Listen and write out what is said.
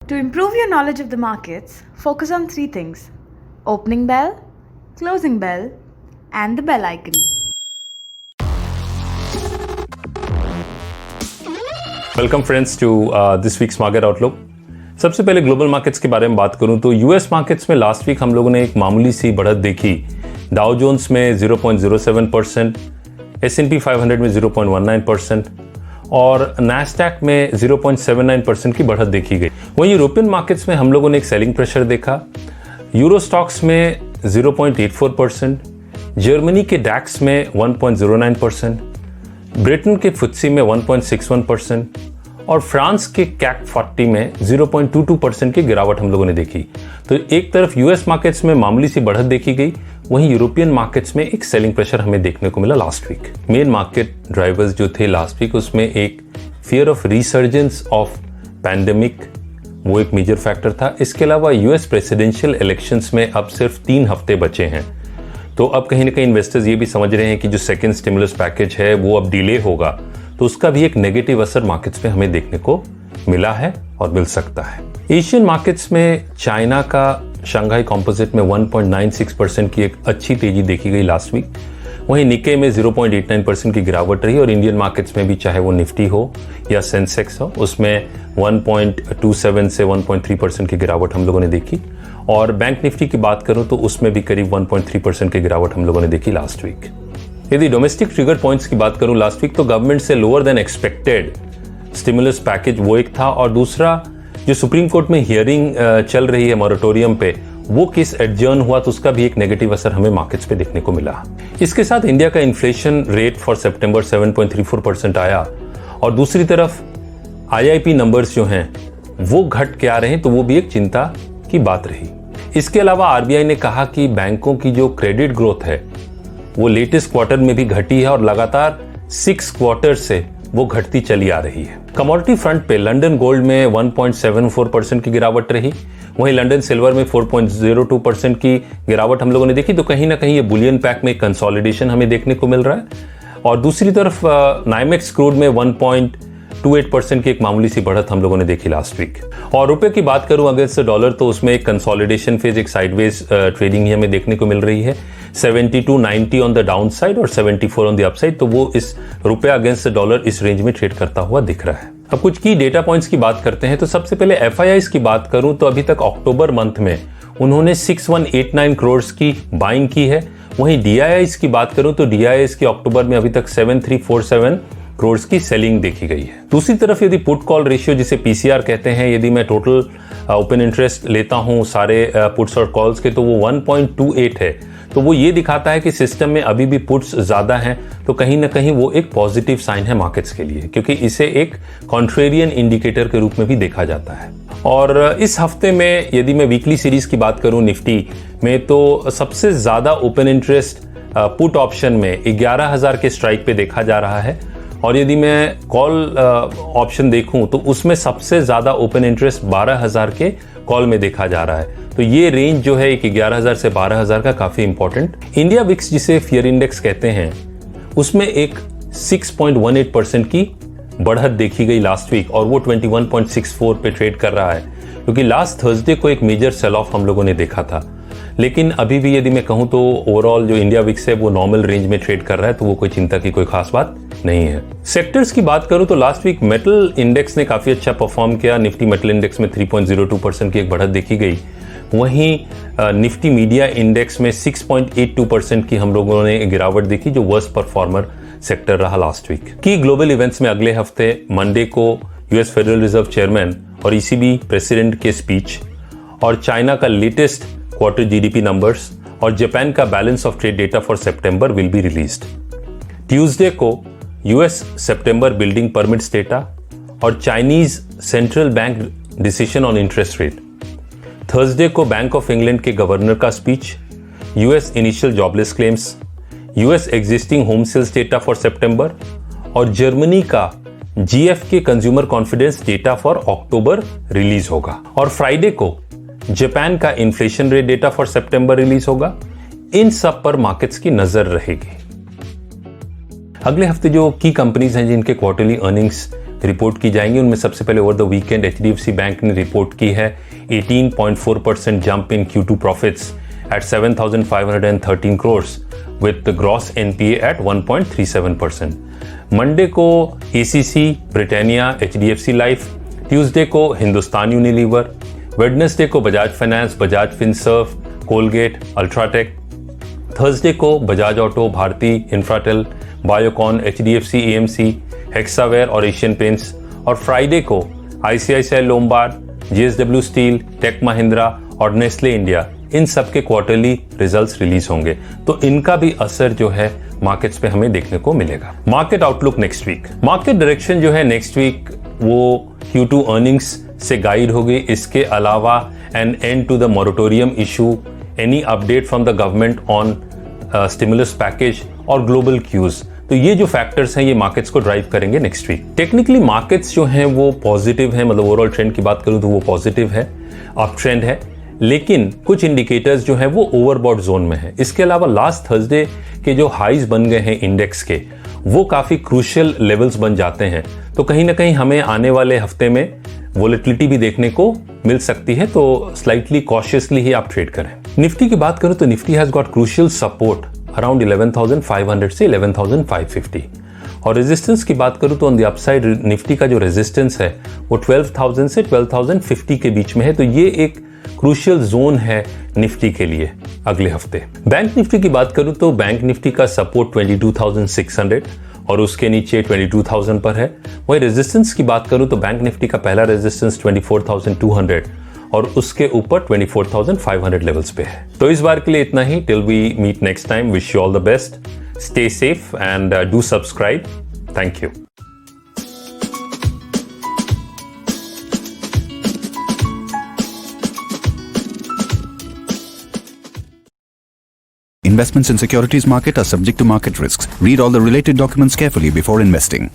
To improve your knowledge of the markets, focus on three things: opening bell, closing bell, and the bell icon. Welcome friends to this week's market outlook. सबसे पहले global markets के बारे में बात करूं तो US markets में last week हम लोगों ने एक मामूली सी बढ़त देखी। डाउ जोन्स में 0.07%, S&P 500 में 0.19% और नैस्डैक में 0.79% की बढ़त देखी गई। वहीं यूरोपियन मार्केट्स में हम लोगों ने एक सेलिंग प्रेशर देखा। यूरो स्टॉक्स में 0.84%, जर्मनी के डैक्स में 1.09%, ब्रिटेन के फुत्सी में 1.61% और फ्रांस के कैक 40 में 0.22% की गिरावट हम लोगों ने देखी। तो एक तरफ यूएस मार्केट्स में मामूली सी बढ़त देखी गई, वहीं यूरोपियन मार्केट्स में एक सेलिंग प्रेशर हमें देखने को मिला last week. Main market drivers जो थे लास्ट वीक, उसमें एक fear of resurgence of pandemic, वो एक मेजर फैक्टर था। इसके अलावा यूएस प्रेसिडेंशियल इलेक्शंस में अब सिर्फ 3 हफ्ते बचे हैं, तो अब कहीं ना कहीं इन्वेस्टर्स ये भी समझ रहे हैं कि जो सेकेंड स्टिमुलस पैकेज है वो अब डिले होगा, तो उसका भी एक नेगेटिव असर मार्केट्स पे हमें देखने को मिला है और मिल सकता है। एशियन मार्केट्स में चाइना का शंघाई कॉम्पोजिट में 1.96% की एक अच्छी तेजी देखी गई लास्ट वीक। वहीं निक्के में 0.89% की गिरावट रही और इंडियन मार्केट्स में भी, चाहे वो निफ्टी हो या सेंसेक्स हो, उसमें 1.27 से 1.3% की गिरावट हम लोगों ने देखी। और बैंक निफ्टी की बात करूं तो उसमें भी करीब 1.3% की गिरावट हम लोगों ने देखी लास्ट वीक। यदि डोमेस्टिक ट्रिगर पॉइंट्स की बात करूं लास्ट वीक, तो गवर्नमेंट से lower than expected stimulus package वो एक था, और दूसरा जो सुप्रीम कोर्ट में हियरिंग चल रही है मॉरेटोरियम पे, वो केस एडजर्न हुआ, तो उसका भी एक नेगेटिव असर हमें मार्केट्स पे देखने को मिला। इसके साथ इंडिया का इन्फ्लेशन रेट फॉर सितंबर 7.34% आया, और दूसरी तरफ IIP नंबर्स जो हैं वो घट के आ रहे हैं, तो वो भी एक चिंता की बात रही। इसके अलावा आरबीआई ने कहा कि बैंकों की जो क्रेडिट ग्रोथ है वो लेटेस्ट क्वार्टर में भी घटी है और लगातार 6 क्वार्टर से वो घटती चली आ रही है। कमोडिटी फ्रंट पे लंदन गोल्ड में 1.74% की गिरावट रही, वहीं लंदन सिल्वर में 4.02% की गिरावट हम लोगों ने देखी। तो कहीं ना कहीं ये बुलियन पैक में कंसोलिडेशन हमें देखने को मिल रहा है। और दूसरी तरफ नाइमेक्स क्रूड में 1.28% की एक मामूली सी बढ़त हम लोगों ने देखी लास्ट वीक। और रुपए की बात करूं अगेंस्ट डॉलर, तो उसमें एक कंसोलिडेशन फेज, एक साइडवेज ट्रेडिंग ही हमें देखने को मिल रही है। 72.90 ऑन द डाउन साइड और 74 ऑन द अपसाइड, तो वो इस रुपया अगेंस्ट डॉलर इस रेंज में ट्रेड करता हुआ दिख रहा है। अब कुछ की डेटा पॉइंट्स की बात करते हैं। तो सबसे पहले FIIs की बात करूं तो अभी तक अक्टूबर मंथ में उन्होंने 6189 करोड़ की बाइंग की है। वहीं DIIs की बात करूं तो DIIs की अक्टूबर में अभी तक 7347 करोड़ की सेलिंग देखी गई है। दूसरी तरफ यदि पुट कॉल रेशियो, जिसे PCR कहते हैं, यदि मैं टोटल ओपन इंटरेस्ट लेता हूं सारे पुट्स और कॉल्स के, तो वो 1.28 है। तो वो ये दिखाता है कि सिस्टम में अभी भी पुट्स ज्यादा हैं, तो कहीं ना कहीं वो एक पॉजिटिव साइन है मार्केट्स के लिए, क्योंकि इसे एक कॉन्ट्रेरियन इंडिकेटर के रूप में भी देखा जाता है। और इस हफ्ते में यदि मैं वीकली सीरीज की बात करूं निफ्टी में, तो सबसे ज्यादा ओपन इंटरेस्ट पुट ऑप्शन में 11,000 के स्ट्राइक पे देखा जा रहा है। और यदि मैं कॉल ऑप्शन देखूं तो उसमें सबसे ज्यादा ओपन इंटरेस्ट 12,000 के कॉल में देखा जा रहा है। तो ये रेंज जो है 11,000 से 12,000 का काफी इंपॉर्टेंट। इंडिया विक्स, जिसे फियर इंडेक्स कहते हैं, उसमें एक 6.18% की बढ़त देखी गई लास्ट वीक, और वो 21.64 पे ट्रेड कर रहा है, क्योंकि लास्ट थर्सडे को एक मेजर सेल ऑफ हम लोगों ने देखा था। लेकिन अभी भी यदि मैं कहूं तो ओवरऑल जो इंडिया विक्स है वो नॉर्मल रेंज में ट्रेड कर रहा है, तो वो कोई चिंता की कोई खास बात नहीं है। सेक्टर्स की बात करूं तो लास्ट वीक मेटल इंडेक्स ने काफी अच्छा परफॉर्म किया। निफ्टी मेटल इंडेक्स में 3.02% की एक बढ़त देखी गई। वहीं निफ्टी मीडिया इंडेक्स में 6.82% की हम लोगों ने गिरावट देखी, जो वर्स्ट परफॉर्मर सेक्टर रहा लास्ट वीक। की ग्लोबल इवेंट्स में अगले हफ्ते मंडे को यूएस फेडरल रिजर्व चेयरमैन और ECB प्रेसिडेंट के स्पीच, और चाइना का लेटेस्ट क्वार्टर GDP नंबर्स, और जापान का balance of trade data for September will be released. Tuesday को US सितंबर बिल्डिंग परमिट्स डेटा और Chinese central bank decision on interest rate. Thursday को bank of England के governor का speech, US initial jobless claims, US existing home sales data for सितंबर, और Germany का GfK consumer confidence data for अक्टूबर release होगा। और फ्राइडे को जापान का इन्फ्लेशन रेट डेटा फॉर सितंबर रिलीज होगा। इन सब पर मार्केट्स की नजर रहेगी। अगले हफ्ते जो की कंपनीज हैं जिनके क्वार्टरली अर्निंग्स रिपोर्ट की जाएंगी। उनमें सबसे पहले over the weekend HDFC bank ने रिपोर्ट की है 18.4% jump in Q2 profits at 7,513 crores with the gross NPA at 1.37%. Monday को ACC, Britannia, HDFC life, Tuesday को हिंदुस्तान यूनिलीवर, वेडनेसडे को Bajaj finance, Bajaj Finserv, Colgate, UltraTech, Thursday को Bajaj auto, Bharti Infratel, Biocon, HDFC AMC, Hexaware और Asian Paints, और Friday को ICICI Lombard, JSW steel, tech Mahindra और Nestle India, इन सब के क्वार्टरली रिजल्ट्स रिलीज होंगे। तो इनका भी असर जो है मार्केट्स पे हमें देखने को मिलेगा। Market outlook next week, market direction जो है नेक्स्ट वीक वो Q2 अर्निंग्स से गाइड होगी। इसके अलावा an end to the moratorium issue, any update from the government on stimulus package और ग्लोबल क्यूज, तो ये जो फैक्टर्स हैं ये मार्केट्स को ड्राइव करेंगे नेक्स्ट वीक। टेक्निकली मार्केट्स जो हैं वो पॉजिटिव हैं, मतलब ओवरऑल ट्रेंड की बात करूं तो वो पॉजिटिव है, अप ट्रेंड है, लेकिन कुछ इंडिकेटर्स जो हैं वो ओवरबॉट जोन में है। इसके अलावा लास्ट थर्सडे के जो हाईज बन गए हैं इंडेक्स के, वो काफी क्रूशियल लेवल्स बन जाते हैं। तो कहीं ना कहीं हमें आने वाले हफ्ते में वोलेटिलिटी भी देखने को मिल सकती है, तो स्लाइटली कॉशियसली ही आप ट्रेड करें। निफ्टी की बात करूं तो Nifty has got crucial support around 11,500 से 11,550, और रेजिस्टेंस की बात करूं तो ऑन द अपसाइड निफ्टी का जो रेजिस्टेंस है वो 12,000 से 12,050 के बीच में है। तो ये एक क्रूशियल जोन है निफ्टी के लिए अगले हफ्ते। बैंक निफ्टी की बात करूं तो बैंक निफ्टी का सपोर्ट 22,600 और उसके नीचे 22,000 पर है। वही रेजिस्टेंस की बात करूं तो बैंक निफ्टी का पहला रेजिस्टेंस 24,200 और उसके ऊपर 24,500 लेवल्स पे है। तो इस बार के लिए इतना ही। Till we meet next time, wish you all the best, stay safe and do subscribe. Thank you. Investments in securities market are subject to market risks. Read all the related documents carefully before investing.